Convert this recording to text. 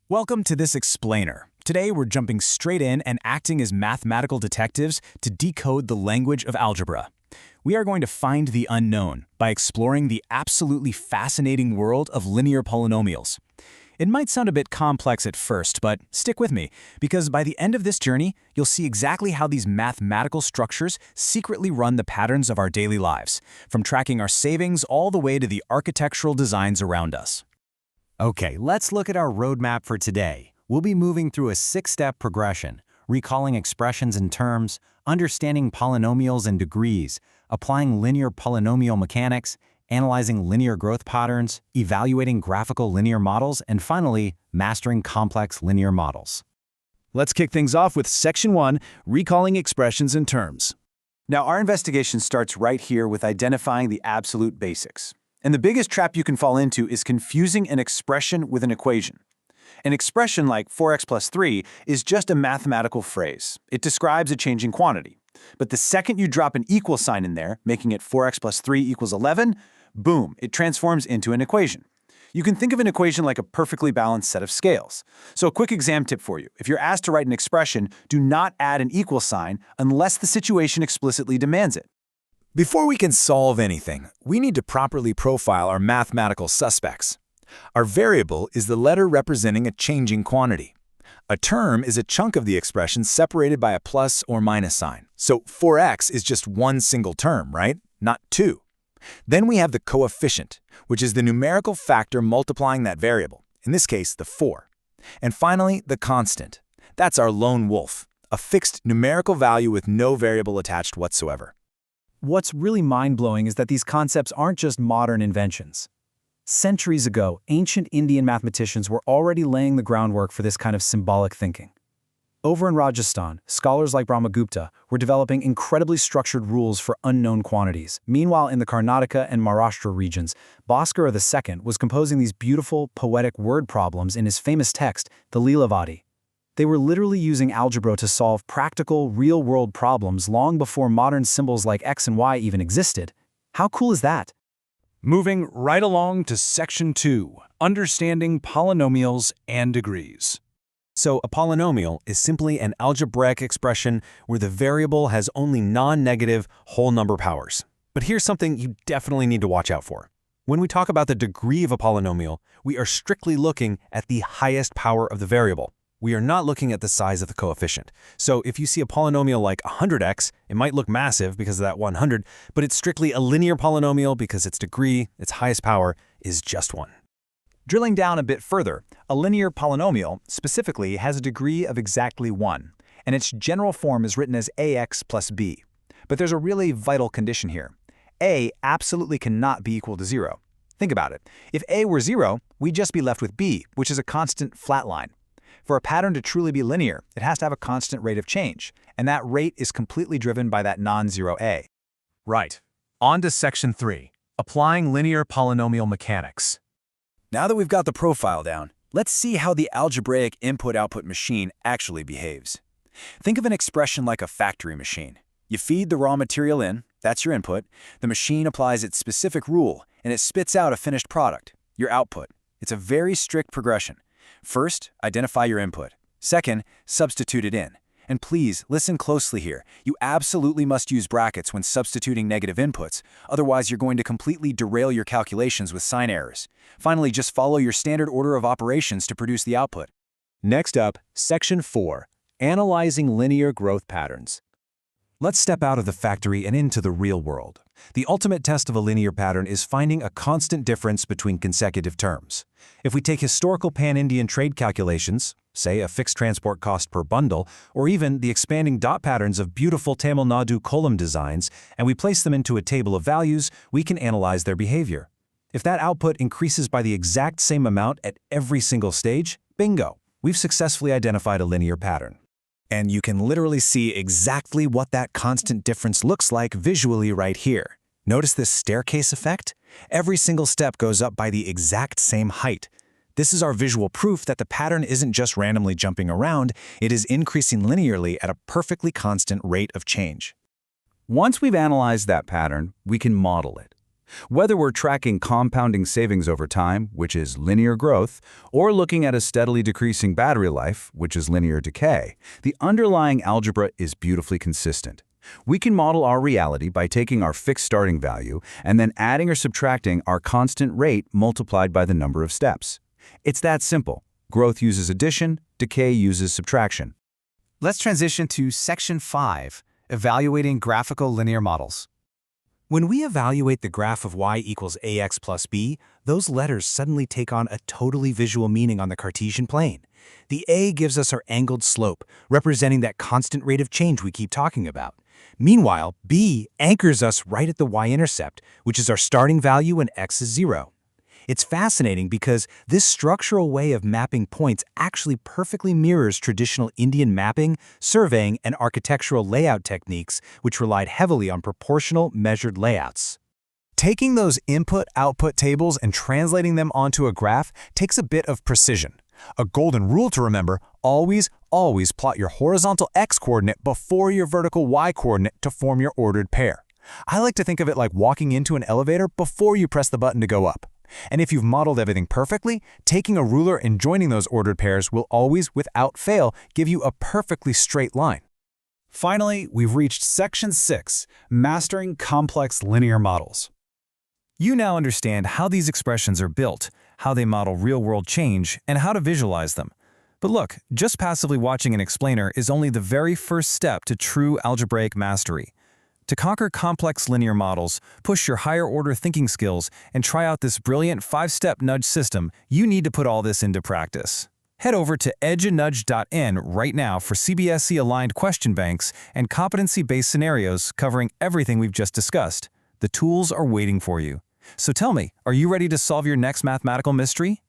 Welcome to this explainer. Today we're jumping straight in and acting as mathematical detectives to decode the language of algebra. We are going to find the unknown by exploring the absolutely fascinating world of linear polynomials. It might sound a bit complex at first, but stick with me, because by the end of this journey, you'll see exactly how these mathematical structures secretly run the patterns of our daily lives, from tracking our savings all the way to the architectural designs around us. Okay, let's look at our roadmap for today. We'll be moving through a six-step progression, recalling expressions and terms, understanding polynomials and degrees, applying linear polynomial mechanics, analyzing linear growth patterns, evaluating graphical linear models, and finally, mastering complex linear models. Let's kick things off with Section 1, Recalling Expressions and Terms. Now, our investigation starts right here with identifying the absolute basics. And the biggest trap you can fall into is confusing an expression with an equation. An expression like 4x plus 3 is just a mathematical phrase. It describes a changing quantity. But the second you drop an equal sign in there, making it 4x plus 3 equals 11, boom, it transforms into an equation. You can think of an equation like a perfectly balanced set of scales. So a quick exam tip for you. If you're asked to write an expression, do not add an equal sign unless the situation explicitly demands it. Before we can solve anything, we need to properly profile our mathematical suspects. Our variable is the letter representing a changing quantity. A term is a chunk of the expression separated by a plus or minus sign. So 4x is just one single term, right? Not two. Then we have the coefficient, which is the numerical factor multiplying that variable, in this case, the 4. And finally, the constant. That's our lone wolf, a fixed numerical value with no variable attached whatsoever. What's really mind-blowing is that these concepts aren't just modern inventions. Centuries ago, ancient Indian mathematicians were already laying the groundwork for this kind of symbolic thinking. Over in Rajasthan, scholars like Brahmagupta were developing incredibly structured rules for unknown quantities. Meanwhile, in the Karnataka and Maharashtra regions, Bhaskara II was composing these beautiful, poetic word problems in his famous text, the Leelavadi. They were literally using algebra to solve practical, real-world problems long before modern symbols like x and y even existed. How cool is that? Moving right along to Section 2, Understanding Polynomials and Degrees. So a polynomial is simply an algebraic expression where the variable has only non-negative whole number powers. But here's something you definitely need to watch out for. When we talk about the degree of a polynomial, we are strictly looking at the highest power of the variable. We are not looking at the size of the coefficient. So if you see a polynomial like 100x, it might look massive because of that 100, but it's strictly a linear polynomial because its degree, its highest power, is just 1. Drilling down a bit further, a linear polynomial specifically has a degree of exactly 1, and its general form is written as ax plus b. But there's a really vital condition here. A absolutely cannot be equal to 0. Think about it. If a were 0, we'd just be left with b, which is a constant flat line. For a pattern to truly be linear, it has to have a constant rate of change, and that rate is completely driven by that non-zero a. Right. On to Section 3, Applying Linear Polynomial Mechanics. Now that we've got the profile down, let's see how the algebraic input-output machine actually behaves. Think of an expression like a factory machine. You feed the raw material in, that's your input, the machine applies its specific rule, and it spits out a finished product, your output. It's a very strict progression. First, identify your input. Second, substitute it in. And please, listen closely here. You absolutely must use brackets when substituting negative inputs, otherwise you're going to completely derail your calculations with sign errors. Finally, just follow your standard order of operations to produce the output. Next up, Section 4, Analyzing Linear Growth Patterns. Let's step out of the factory and into the real world. The ultimate test of a linear pattern is finding a constant difference between consecutive terms. If we take historical pan-Indian trade calculations, say a fixed transport cost per bundle, or even the expanding dot patterns of beautiful Tamil Nadu kolam designs, and we place them into a table of values, we can analyze their behavior. If that output increases by the exact same amount at every single stage, bingo, we've successfully identified a linear pattern. And you can literally see exactly what that constant difference looks like visually right here. Notice this staircase effect? Every single step goes up by the exact same height. This is our visual proof that the pattern isn't just randomly jumping around, it is increasing linearly at a perfectly constant rate of change. Once we've analyzed that pattern, we can model it. Whether we're tracking compounding savings over time, which is linear growth, or looking at a steadily decreasing battery life, which is linear decay, the underlying algebra is beautifully consistent. We can model our reality by taking our fixed starting value and then adding or subtracting our constant rate multiplied by the number of steps. It's that simple. Growth uses addition, decay uses subtraction. Let's transition to Section 5, Evaluating Graphical Linear Models. When we evaluate the graph of y equals ax plus b, those letters suddenly take on a totally visual meaning on the Cartesian plane. The a gives us our angled slope, representing that constant rate of change we keep talking about. Meanwhile, b anchors us right at the y-intercept, which is our starting value when x is 0. It's fascinating because this structural way of mapping points actually perfectly mirrors traditional Indian mapping, surveying, and architectural layout techniques, which relied heavily on proportional, measured layouts. Taking those input-output tables and translating them onto a graph takes a bit of precision. A golden rule to remember: always plot your horizontal x-coordinate before your vertical y-coordinate to form your ordered pair. I like to think of it like walking into an elevator before you press the button to go up. And if you've modeled everything perfectly, taking a ruler and joining those ordered pairs will always, without fail, give you a perfectly straight line. Finally, we've reached Section 6, Mastering Complex Linear Models. You now understand how these expressions are built, how they model real-world change, and how to visualize them. But look, just passively watching an explainer is only the very first step to true algebraic mastery. To conquer complex linear models, push your higher-order thinking skills, and try out this brilliant 5-step nudge system, you need to put all this into practice. Head over to edgeanudge.in right now for CBSE-aligned question banks and competency-based scenarios covering everything we've just discussed. The tools are waiting for you. So tell me, are you ready to solve your next mathematical mystery?